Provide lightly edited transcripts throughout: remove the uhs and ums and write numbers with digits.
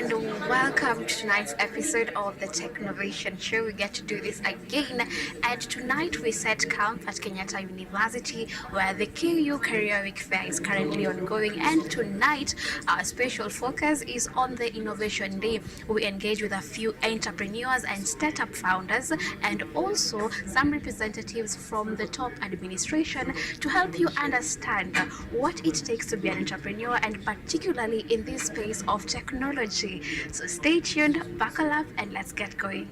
and welcome to tonight's episode of the Technovation show. We get to do this again, and tonight we set camp at Kenyatta University where the KU Career Week Fair is currently ongoing, and tonight our special focus is on the Innovation Day. We engage with a few entrepreneurs and startup founders and also some representatives from the top administration to help you understand what it takes to be an entrepreneur, and particularly in this space of technology. So stay tuned, buckle up, and let's get going.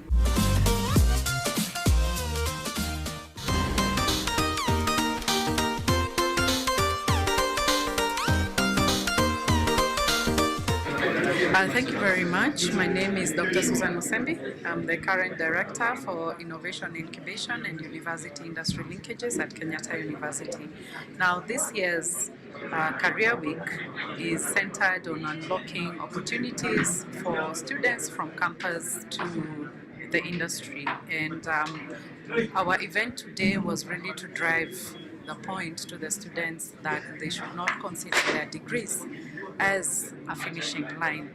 Thank you very much. My name is Dr. Susan Musembi. I'm the current Director for Innovation Incubation and University Industry Linkages at Kenyatta University. Now, this year's Career Week is centered on unlocking opportunities for students from campus to the industry. And our event today was really to drive the point to the students that they should not consider their degrees as a finishing line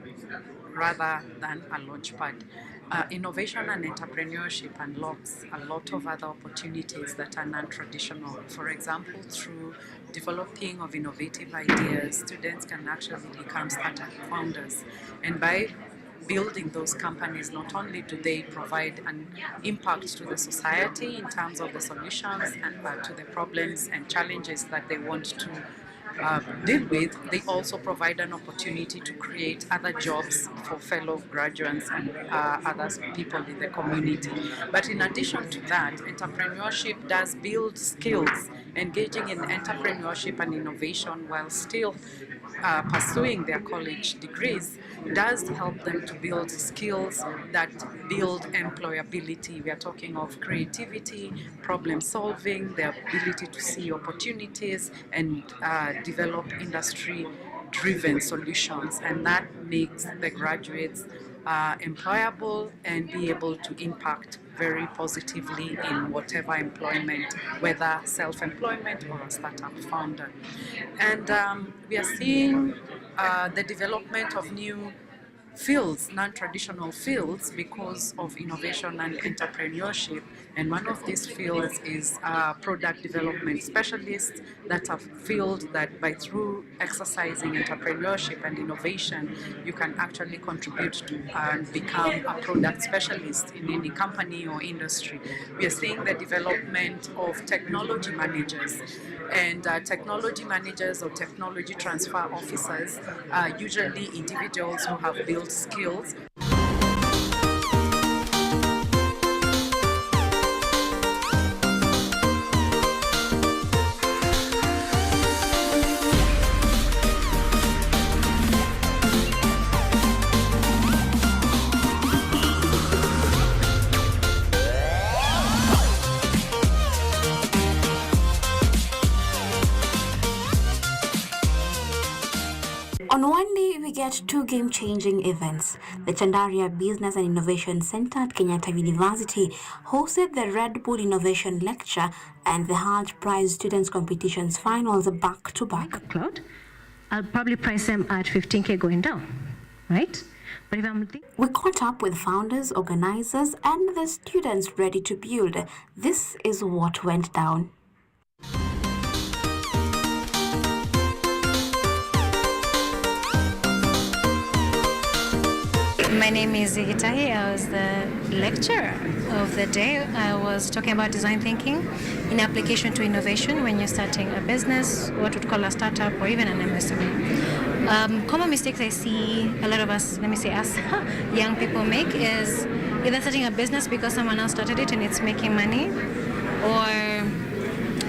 rather than a launchpad. Innovation and entrepreneurship unlocks a lot of other opportunities that are non-traditional. For example, through developing of innovative ideas, students can actually become startup founders. And by building those companies, not only do they provide an impact to the society in terms of the solutions and to the problems and challenges that they want to deal with, they also provide an opportunity to create other jobs for fellow graduates and other people in the community. But in addition to that, entrepreneurship does build skills. Engaging in entrepreneurship and innovation while still pursuing their college degrees does help them to build skills that build employability. We are talking of creativity, problem solving, the ability to see opportunities and develop industry-driven solutions, and that makes the graduates employable and be able to impact very positively in whatever employment, whether self-employment or a startup founder. And we are seeing the development of new fields, non-traditional fields, because of innovation and entrepreneurship. And one of these fields is product development specialists. That's a field that through exercising entrepreneurship and innovation, you can actually contribute to and become a product specialist in any company or industry. We are seeing the development of technology managers. And technology managers or technology transfer officers are usually individuals who have built skills. On one day, we get two game-changing events. The Chandaria Business and Innovation Center at Kenyatta University hosted the Red Bull Innovation Lecture and the Hart Prize Students Competitions Finals back-to-back. Cloud, I'll probably price them at 15K going down, right? But if we caught up with founders, organizers, and the students ready to build. This is what went down. My name is Igitahi. I was the lecturer of the day. I was talking about design thinking in application to innovation when you're starting a business, what we'd call a startup or even an MSME. Common mistakes I see a lot of us, young people make is either starting a business because someone else started it and it's making money, or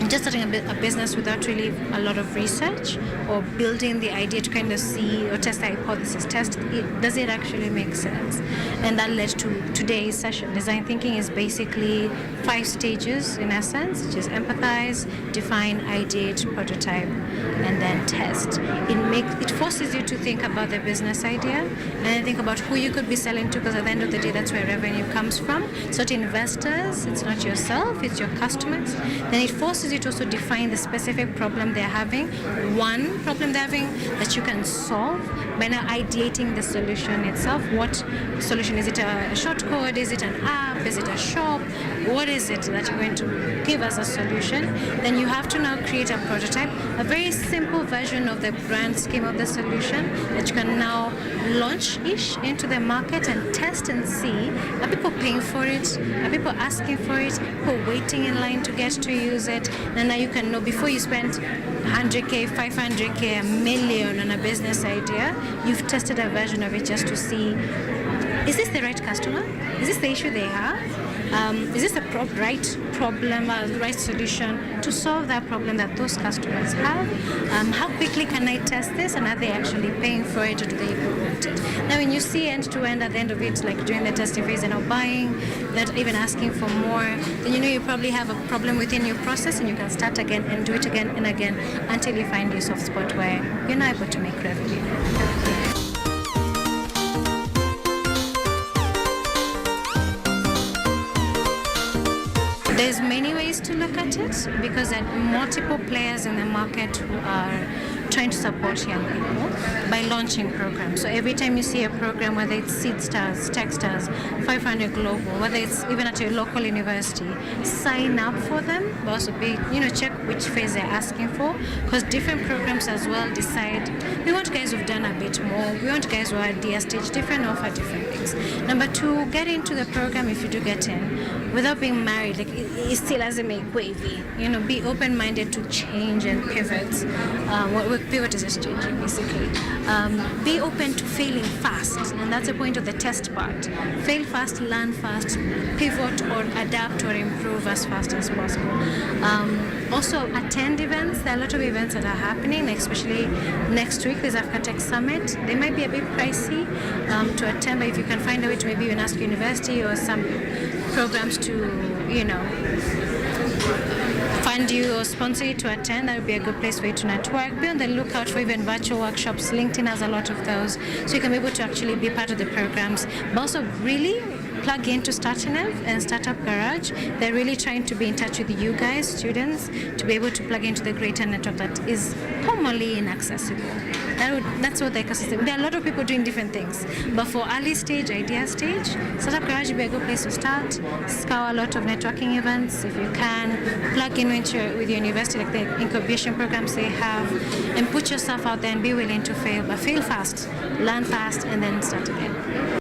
just starting a business without really a lot of research or building the idea to kind of see or test the hypothesis, does it actually make sense? And that led to today's session. Design thinking is basically 5 stages in essence, which is empathize, define, ideate, prototype, and then test. It forces you to think about the business idea and then think about who you could be selling to, because at the end of the day, that's where revenue comes from. So to investors, it's not yourself, it's your customers. Then it forces you to also define the specific problem they're having, one problem they're having that you can solve by now ideating the solution itself. What solution? Is it a short code? Is it an app? Is it a shop? What is it that you're going to give us a solution? Then you have to now create a prototype, a very simple version of the brand scheme of the solution that you can now launch-ish into the market and test and see, are people paying for it? Are people asking for it? People waiting in line to get to use it? And now you can know before you spend 100K, 500K, $1 million on a business idea, you've tested a version of it just to see, is this the right customer? Is this the issue they have? Is this the right problem, right solution to solve that problem that those customers have? How quickly can I test this, and are they actually paying for it, or do they even want it? Now, when you see end-to-end at the end of it, like during the testing phase, and not buying, not even asking for more, then you know you probably have a problem within your process, and you can start again and do it again and again until you find your soft spot where you're not able to make revenue. There's many ways to look at it because there are multiple players in the market who are trying to support young people by launching programs. So every time you see a program, whether it's Seed Stars, Techstars, 500 Global, whether it's even at your local university, sign up for them, but also check which phase they're asking for, because different programs as well decide, we want guys who've done a bit more, we want guys who are at their stage, different offer different things. Number two, get into the program if you do get in, without being married, like it still doesn't make wavy, be open-minded to change and pivot. Pivot is just changing, basically. Be open to failing fast, and that's the point of the test part. Fail fast, learn fast, pivot or adapt or improve as fast as possible. Also, attend events. There are a lot of events that are happening, especially next week, there's Africa Tech Summit. They might be a bit pricey to attend, but if you can find a way to maybe even ask university or some programs to, fund you or sponsor you to attend, that would be a good place for you to network. Be on the lookout for even virtual workshops. LinkedIn has a lot of those, so you can be able to actually be part of the programs, but also really plug into Startinev and Startup Garage. They're really trying to be in touch with you guys, students, to be able to plug into the greater network that is commonly inaccessible. That's what the ecosystem. There are a lot of people doing different things, but for early stage, idea stage, Startup Garage would be a good place to start. Scour a lot of networking events if you can. Plug in with your university, like the incubation programs they have, and put yourself out there and be willing to fail, but fail fast, learn fast, and then start again.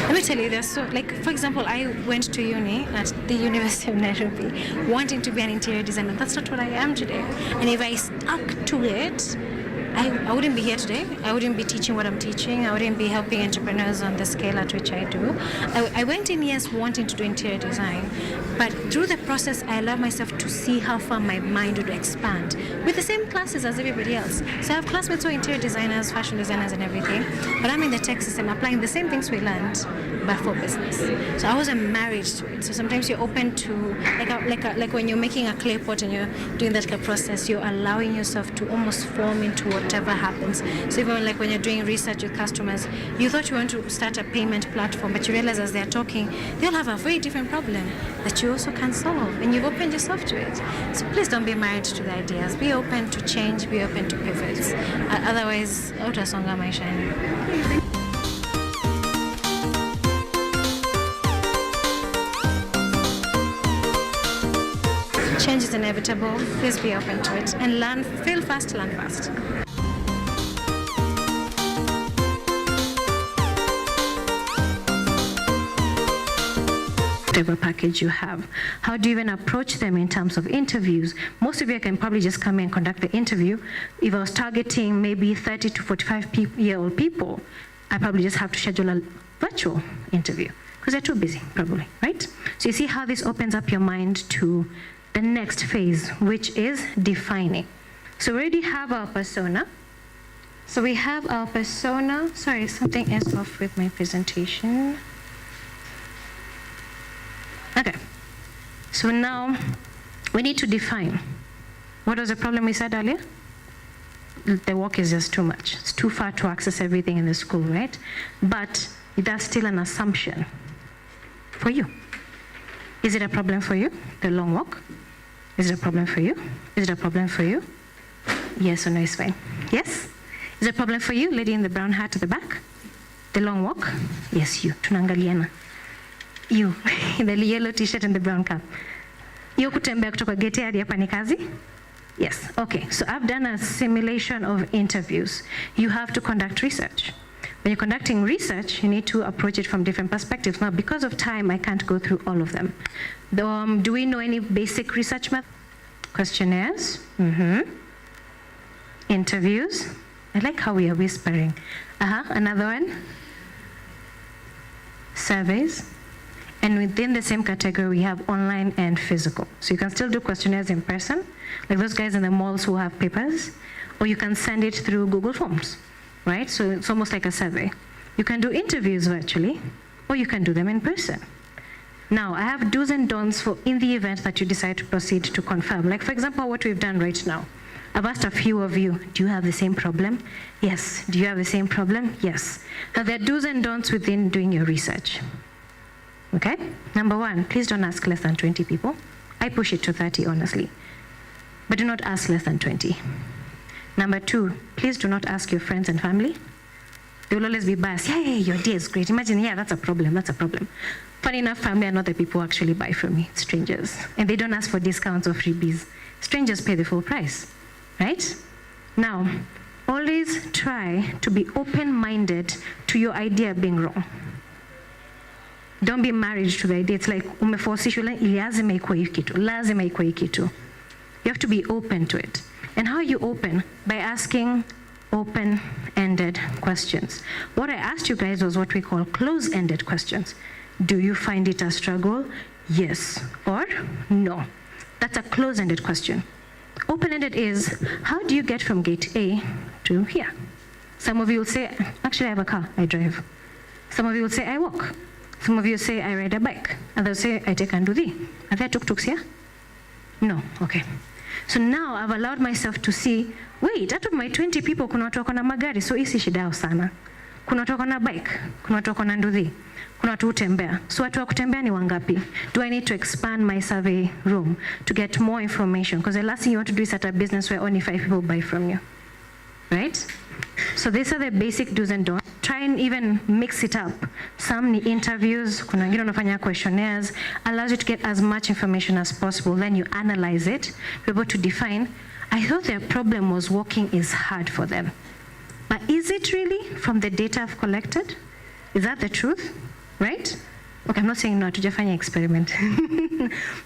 Let me tell you, there's for example, I went to uni at the University of Nairobi wanting to be an interior designer. That's not what I am today. And if I stuck to it, I wouldn't be here today. I wouldn't be teaching what I'm teaching. I wouldn't be helping entrepreneurs on the scale at which I do. I went in, yes, wanting to do interior design, but through the process, I allowed myself to see how far my mind would expand with the same classes as everybody else. So I have classmates who are interior designers, fashion designers, and everything, but I'm in the tech system applying the same things we learned, but for business. So I wasn't married to it. So sometimes you're open to, like when you're making a clay pot and you're doing that process, you're allowing yourself to almost form into whatever happens. So even like when you're doing research with customers, you thought you want to start a payment platform, but you realize as they're talking, they'll have a very different problem that you also can solve, and you've opened yourself to it. So please don't be married to the ideas. Be open to change, be open to pivots. Otherwise, utasonga maisha yenu. Change is inevitable. Please be open to it and learn. Fail fast, learn fast. Whatever package you have. How do you even approach them in terms of interviews? Most of you can probably just come in and conduct the interview. If I was targeting maybe 30 to 45-year-old people, I probably just have to schedule a virtual interview because they're too busy, probably, right? So you see how this opens up your mind to the next phase, which is defining. So we already have our persona. So we have our persona. Sorry, something is off with my presentation. Okay, so now we need to define. What was the problem we said earlier? The work is just too much. It's too far to access everything in the school, right? But That's still an assumption for you. Is it a problem for you, the long walk? Is it a problem for you? Is it a problem for you? Yes or no is fine. Yes? Is it a problem for you, lady in the brown hat at the back? The long walk? Yes, you. Tunaangaliana. You, in the yellow t-shirt and the brown cap. You kutembea kutoka gate hadi hapa ni kazi? Yes. Okay. So I've done a simulation of interviews. You have to conduct research. When you're conducting research, you need to approach it from different perspectives. Now, because of time, I can't go through all of them. Do we know any basic research methods? Questionnaires. Interviews. I like how we are whispering. Another one. Surveys. And within the same category, we have online and physical. So you can still do questionnaires in person, like those guys in the malls who have papers, or you can send it through Google Forms, right? So it's almost like a survey. You can do interviews virtually, or you can do them in person. Now, I have do's and don'ts for in the event that you decide to proceed to confirm. Like, for example, what we've done right now. I've asked a few of you, do you have the same problem? Yes. Do you have the same problem? Yes. Now, there are do's and don'ts within doing your research. Okay? Number one, please don't ask less than 20 people. I push it to 30, honestly. But do not ask less than 20. Number two, please do not ask your friends and family. They will always be biased. Yeah, your idea is great. Imagine, yeah, that's a problem, that's a problem. Funny enough, family are not the people who actually buy from me. It's strangers. And they don't ask for discounts or freebies. Strangers pay the full price, right? Now, always try to be open-minded to your idea being wrong. Don't be married to the idea. It's like umeforcishwa lazima ikuwe hii kitu. Lazima ikuwe hii kitu. You have to be open to it. And how are you open? By asking open-ended questions. What I asked you guys was what we call close-ended questions. Do you find it a struggle? Yes or no. That's a close-ended question. Open-ended is, how do you get from gate A to here? Some of you will say, actually I have a car, I drive. Some of you will say, I walk. Some of you say, I ride a bike. Others say, I take Andudhi. Are there tuk-tuks here? No, okay. So now I've allowed myself to see, wait, out of my 20 people, kuna watu wako na magari, so isi shida yao sana. Kuna watu wako na bike, kuna watu wako na Andudhi, kuna watu hutembea. So watu wa kutembea ni wangapi? Do I need to expand my survey room to get more information? Because the last thing you want to do is start a business where only 5 people buy from you, right? So these are the basic do's and don'ts. Try and even mix it up. Some ni interviews, kuna wengine wanafanya questionnaires, allows you to get as much information as possible. Then you analyze it, be able to define, I thought their problem was walking is hard for them. But is it really from the data I've collected? Is that the truth, right? Okay, I'm not saying no, tujafanya experiment.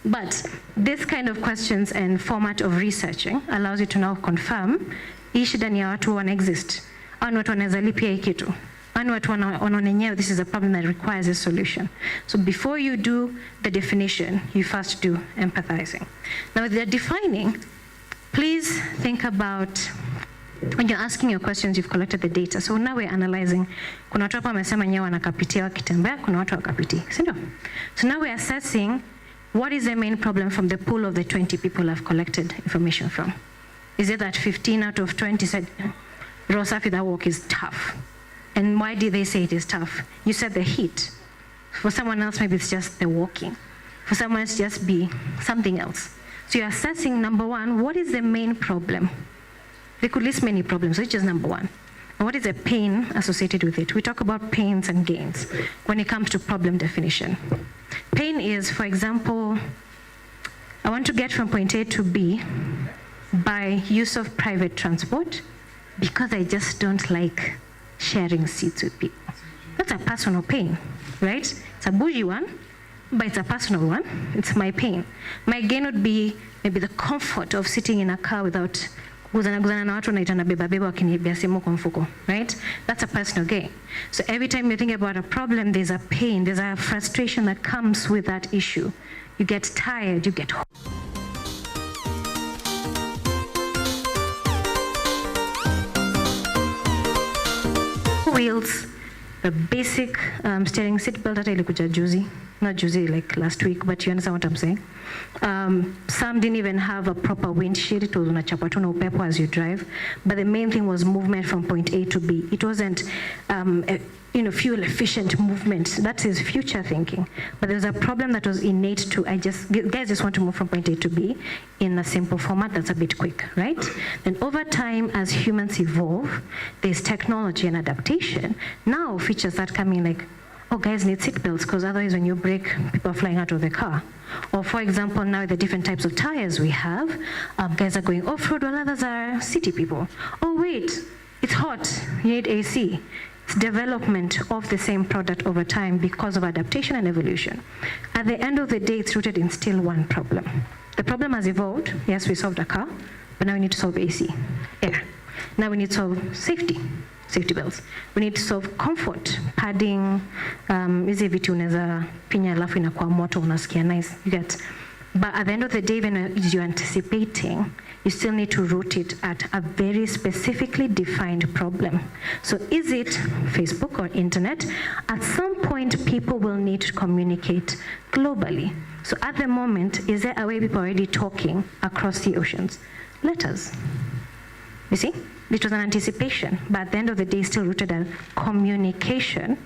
But this kind of questions and format of researching allows you to now confirm hii shida ni ya watu wana exist. Au watu wanaweza lipia hii kitu. Au watu wanaona this is a problem that requires a solution. So before you do the definition, you first do empathizing. Now with the defining, please think about when you're asking your questions, you've collected the data. So now we're analyzing. Kuna watu hapa wamesema nyewe wanakapitia wakitembea, kuna watu wakapiti. Sindio? So now we're assessing what is the main problem from the pool of the 20 people I've collected information from. Is it that 15 out of 20 said, Rosafi, that walk is tough? And why did they say it is tough? You said the heat. For someone else, maybe it's just the walking. For someone else, just be something else. So you're assessing, number one, what is the main problem? They could list many problems, which is number one. And what is the pain associated with it? We talk about pains and gains when it comes to problem definition. Pain is, for example, I want to get from point A to B by use of private transport because I just don't like sharing seats with people. That's a personal pain, right? It's a bougie one, but it's a personal one. It's my pain. My gain would be maybe the comfort of sitting in a car without guzana na watu naitana beba wakinibia simu kwa mfuko, right? That's a personal gain. So every time you think about a problem, there's a pain, there's a frustration that comes with that issue. You get tired, you get wheels, the basic steering seat belt hata ilikuja juzi. not juicy like last week, but you understand what I'm saying. Some didn't even have a proper windshield. It was unachapa tu na upepo as you drive. But the main thing was movement from point A to B. It wasn't fuel efficient movement. That is future thinking. But there was a problem that was innate to guys just want to move from point A to B in a simple format that's a bit quick, right? Then over time, as humans evolve, there's technology and adaptation. Now features start coming like, oh, guys need seatbelts because otherwise when you brake, people are flying out of the car. Or for example, now the different types of tires we have, guys are going off-road while others are city people. Oh wait, it's hot, you need AC. It's development of the same product over time because of adaptation and evolution. At the end of the day, it's rooted in still one problem. The problem has evolved. Yes, we solved a car, but now we need to solve AC, air. Now we need to solve safety belts. We need to solve comfort, padding, hizi vitu unaweza pinya alafu inakuwa moto unasikia nice, you get. But at the end of the day, even as you're anticipating, you still need to root it at a very specifically defined problem. So is it Facebook or internet? At some point, people will need to communicate globally. So at the moment, is there a way people are already talking across the oceans? Letters. You see? It was an anticipation, but at the end of the day, still rooted in communication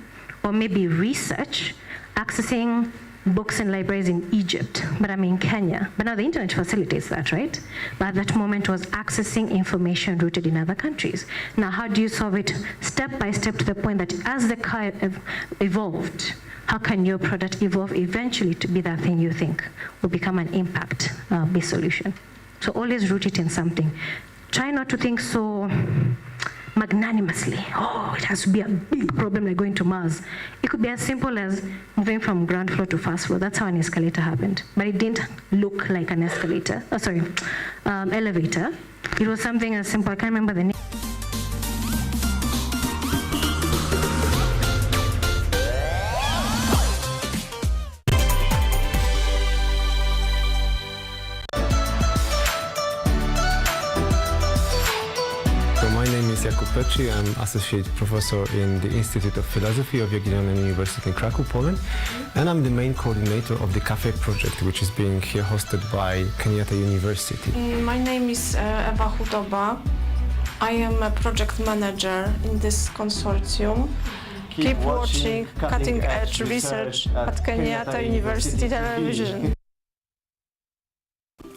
or maybe research, accessing books and libraries in Egypt, but I'm in Kenya. But now the internet facilitates that, right? But at that moment was accessing information rooted in other countries. Now, how do you solve it step by step to the point that as the car evolved, how can your product evolve eventually to be that thing you think will become an impact-based solution? So always root it in something. Try not to think so magnanimously. Oh, it has to be a big problem like going to Mars. It could be as simple as moving from ground floor to first floor. That's how an escalator happened. But it didn't look like an escalator. Elevator. It was something as simple. I can't remember the name. I'm Associate Professor in the Institute of Philosophy of Jagiellonian University in Krakow, Poland. And I'm the main coordinator of the CAFE project, which is being here hosted by Kenyatta University. My name is Ewa Hudoba. I am a project manager in this consortium. Keep watching cutting edge research at Kenyatta University Television.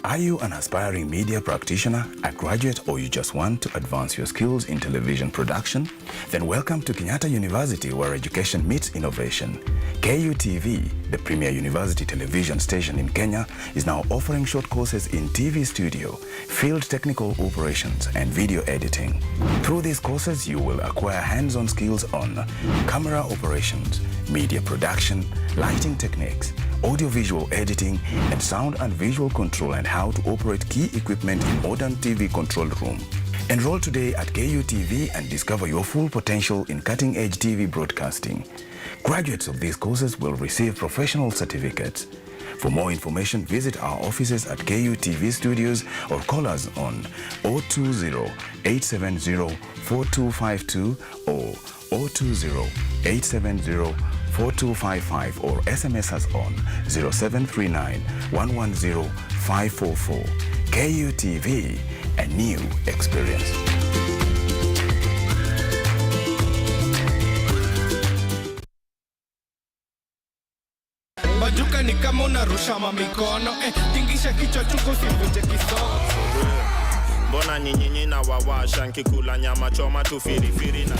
Are you an aspiring media practitioner, a graduate, or you just want to advance your skills in television production? Then welcome to Kenyatta University, where education meets innovation. KUTV, the premier university television station in Kenya, is now offering short courses in TV studio, field technical operations, and video editing. Through these courses, you will acquire hands-on skills on camera operations, media production, lighting techniques, audiovisual editing, and sound and visual control, and how to operate key equipment in modern TV control room. Enroll today at KUTV and discover your full potential in cutting-edge TV broadcasting. Graduates of these courses will receive professional certificates. For more information, visit our offices at KUTV Studios or call us on 020-870-4252 or 020-870-4255 or SMS us on 0739-110-544. KUTV, a new experience. Bajuka ni kama unarusha mamikono, tingisha kichwa chuko sivunje kisogo. Mbona nyinyi na wawasha nkikula nyama choma tu firifiri na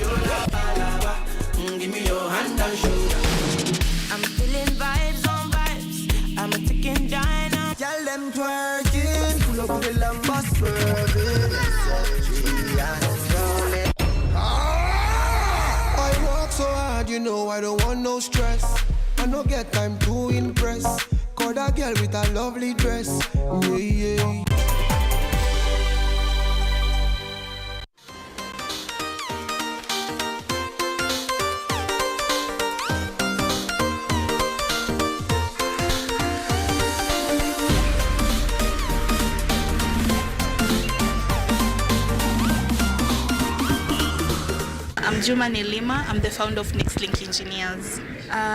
give me your hand and shoulder. I'm feeling vibes on vibes. I'm a ticking diner. Tell them twerking, pull up the lambas swerving. I work so hard, you know I don't want no stress. I no get time to impress. Call that girl with a lovely dress. Yeah, yeah. I'm I'm Juma Nelima. I'm the founder of NextLink Engineers.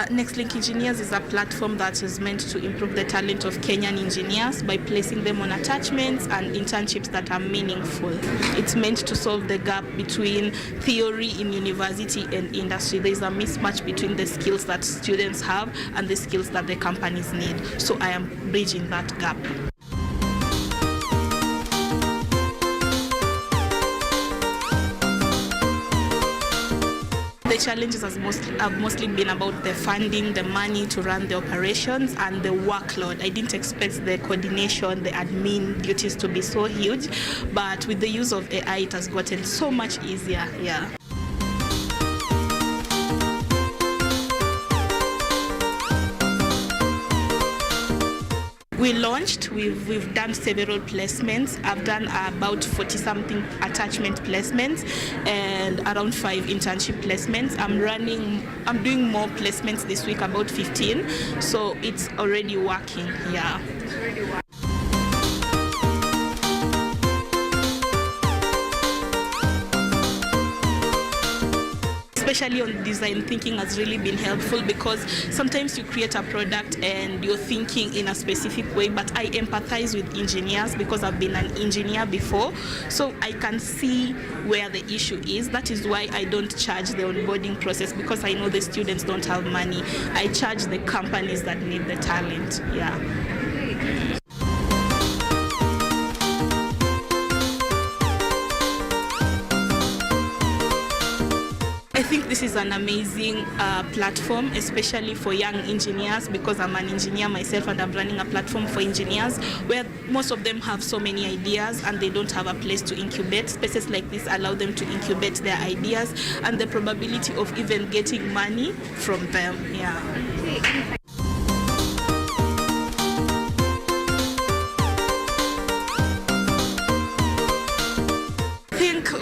NextLink Engineers is a platform that is meant to improve the talent of Kenyan engineers by placing them on attachments and internships that are meaningful. It's meant to solve the gap between theory in university and industry. There is a mismatch between the skills that students have and the skills that the companies need. So I am bridging that gap. The challenges have mostly been about the funding, the money to run the operations, and the workload. I didn't expect the coordination, the admin duties to be so huge, but with the use of AI, it has gotten so much easier. Yeah. We launched, we've done several placements. I've done about 40-something attachment placements and around 5 internship placements. I'm doing more placements this week, about 15. So it's already working, yeah. It's already working. Especially on design thinking has really been helpful, because sometimes you create a product and you're thinking in a specific way, but I empathize with engineers because I've been an engineer before, so I can see where the issue is. That is why I don't charge the onboarding process, because I know the students don't have money. I charge the companies that need the talent. Yeah. I think this is an amazing platform, especially for young engineers, because I'm an engineer myself and I'm running a platform for engineers where most of them have so many ideas and they don't have a place to incubate. Spaces like this allow them to incubate their ideas and the probability of even getting money from them. Yeah.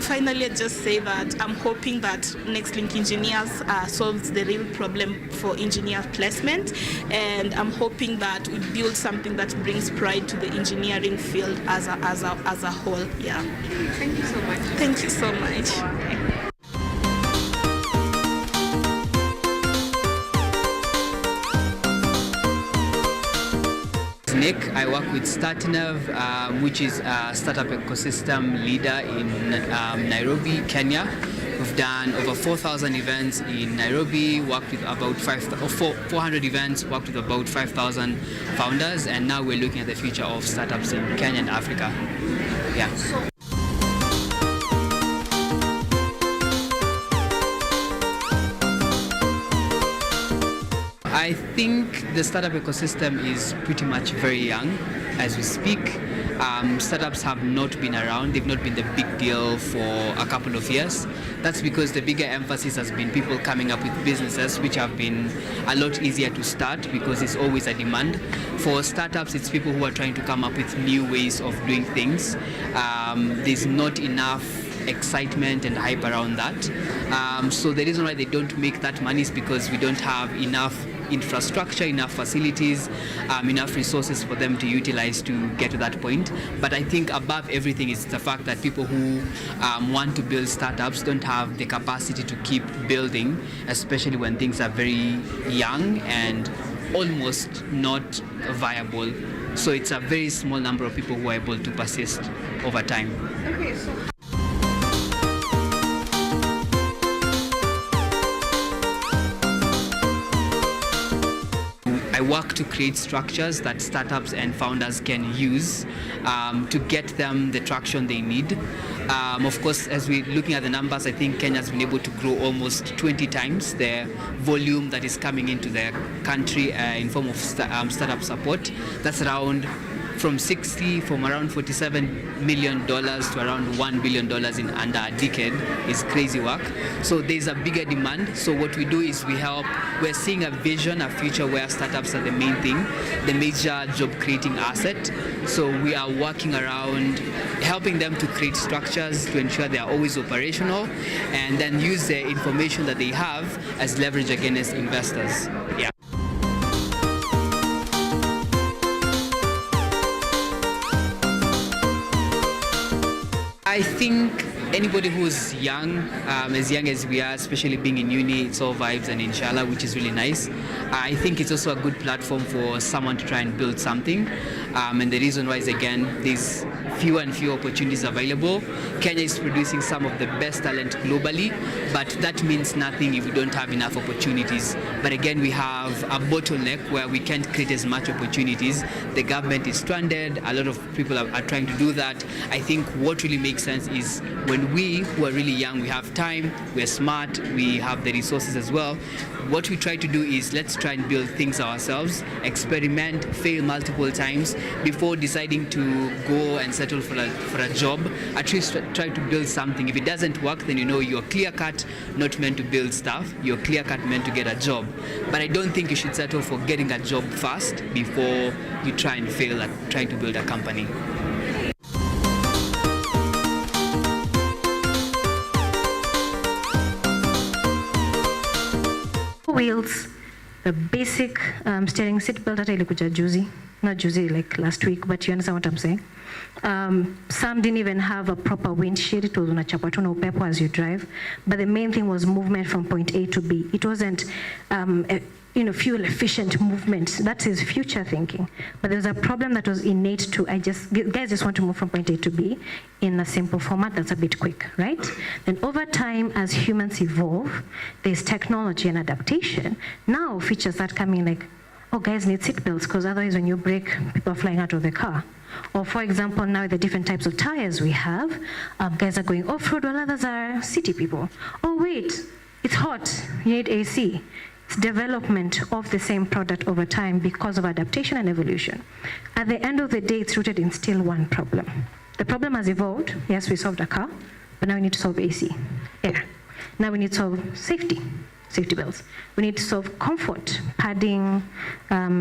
Finally, I'd just say that I'm hoping that NextLink Engineers solves the real problem for engineer placement, and I'm hoping that we build something that brings pride to the engineering field as a whole. Yeah. Thank you so much. Thank you so much. Nick. I work with StartNav, which is a startup ecosystem leader in Nairobi, Kenya. We've done over 4,000 events in Nairobi, worked with about 400 events, worked with about 5,000 founders, and now we're looking at the future of startups in Kenya and Africa. Yeah. I think the startup ecosystem is pretty much very young as we speak. Startups have not been around. They've not been the big deal for a couple of years. That's because the bigger emphasis has been people coming up with businesses which have been a lot easier to start because it's always a demand. For startups, it's people who are trying to come up with new ways of doing things. There's not enough excitement and hype around that. So the reason why they don't make that money is because we don't have enough infrastructure, enough facilities, enough resources for them to utilize to get to that point. But I think above everything is the fact that people who want to build startups don't have the capacity to keep building, especially when things are very young and almost not viable. So it's a very small number of people who are able to persist over time. Okay, so I work to create structures that startups and founders can use to get them the traction they need. Of course, as we're looking at the numbers, I think Kenya has been able to grow almost 20 times the volume that is coming into the country in form of startup support. That's from around $47 million to around $1 billion in under a decade is crazy work. So there's a bigger demand. So what we do is we're seeing a vision, a future where startups are the main thing, the major job creating asset. So we are working around helping them to create structures to ensure they are always operational and then use the information that they have as leverage against investors. Yeah. I think anybody who's young as we are, especially being in uni, it's all vibes and inshallah, which is really nice. I think it's also a good platform for someone to try and build something. And the reason why is, again, there's fewer and fewer opportunities available. Kenya is producing some of the best talent globally, but that means nothing if we don't have enough opportunities. But again, we have a bottleneck where we can't create as much opportunities. The government is stranded. A lot of people are trying to do that. I think what really makes sense is when we who are really young, we have time, we're smart, we have the resources as well. What we try to do is let's try and build things ourselves, experiment, fail multiple times before deciding to go and settle for a job. At least try to build something. If it doesn't work, then you know you're clear-cut not meant to build stuff. You're clear-cut meant to get a job. But I don't think you should settle for getting a job first before you try and fail at trying to build a company. Wheels, the basic steering seat belt hata ilikuja juzi, not juzi, like last week, but you understand what I'm saying. Some didn't even have a proper windshield. It was unachapa tu na upepo as you drive. But the main thing was movement from point A to B. It wasn't fuel efficient movement. That is future thinking. But there was a problem that was innate to guys just want to move from point A to B in a simple format that's a bit quick, right? Then over time, as humans evolve, there's technology and adaptation. Now features start coming like, oh, guys need seatbelts because otherwise when you brake, people are flying out of the car. Or for example, now the different types of tires we have, guys are going off-road while others are city people. Oh wait, it's hot, you need AC. It's development of the same product over time because of adaptation and evolution. At the end of the day, it's rooted in still one problem. The problem has evolved. Yes, we solved a car, but now we need to solve AC, air. Now we need to solve safety belts. We need to solve comfort, padding,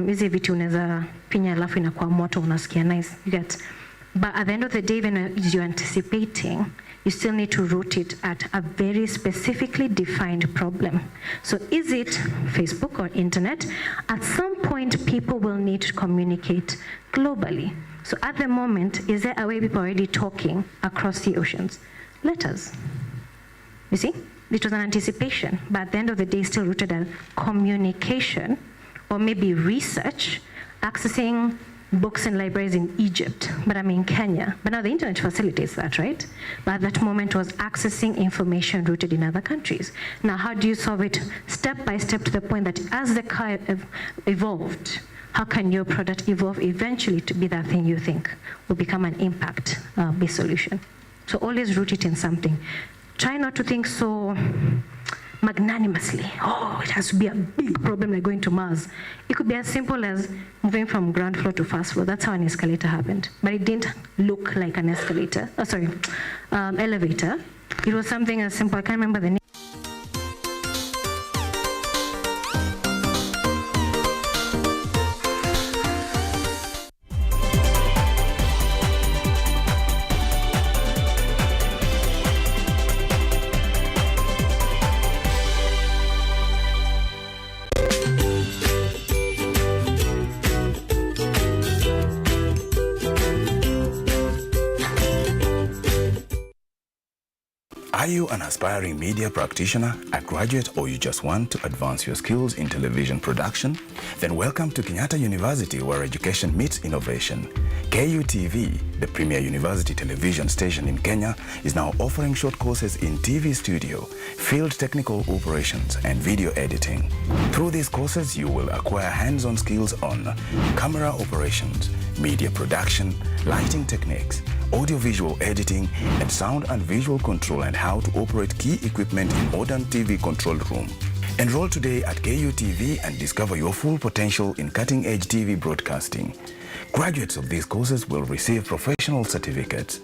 hizi vitu unaweza pinya alafu inakuwa moto unasikia nice, you get. But at the end of the day, even as you're anticipating, you still need to root it at a very specifically defined problem. So is it Facebook or internet? At some point, people will need to communicate globally. So at the moment, is there a way people are already talking across the oceans? Letters. You see? It was an anticipation, but at the end of the day, still rooted in communication or maybe research, accessing books and libraries in Egypt, but I'm in Kenya. But now the internet facilitates that, right? But at that moment was accessing information rooted in other countries. Now, how do you solve it step by step to the point that as the car evolved, how can your product evolve eventually to be that thing you think will become an impact-based solution? So always root it in something. Try not to think so magnanimously. Oh, it has to be a big problem like going to Mars. It could be as simple as moving from ground floor to first floor. That's how an escalator happened. But it didn't look like an escalator. Elevator. It was something as simple. I can't remember the name. Are you an aspiring media practitioner, a graduate, or you just want to advance your skills in television production? Then welcome to Kenyatta University, where education meets innovation. KUTV, the premier university television station in Kenya, is now offering short courses in TV studio, field technical operations, and video editing. Through these courses, you will acquire hands-on skills on camera operations, media production, lighting techniques, audiovisual editing, and sound and visual control, and how to operate key equipment in modern TV control room. Enroll today at KUTV and discover your full potential in cutting-edge TV broadcasting. Graduates of these courses will receive professional certificates.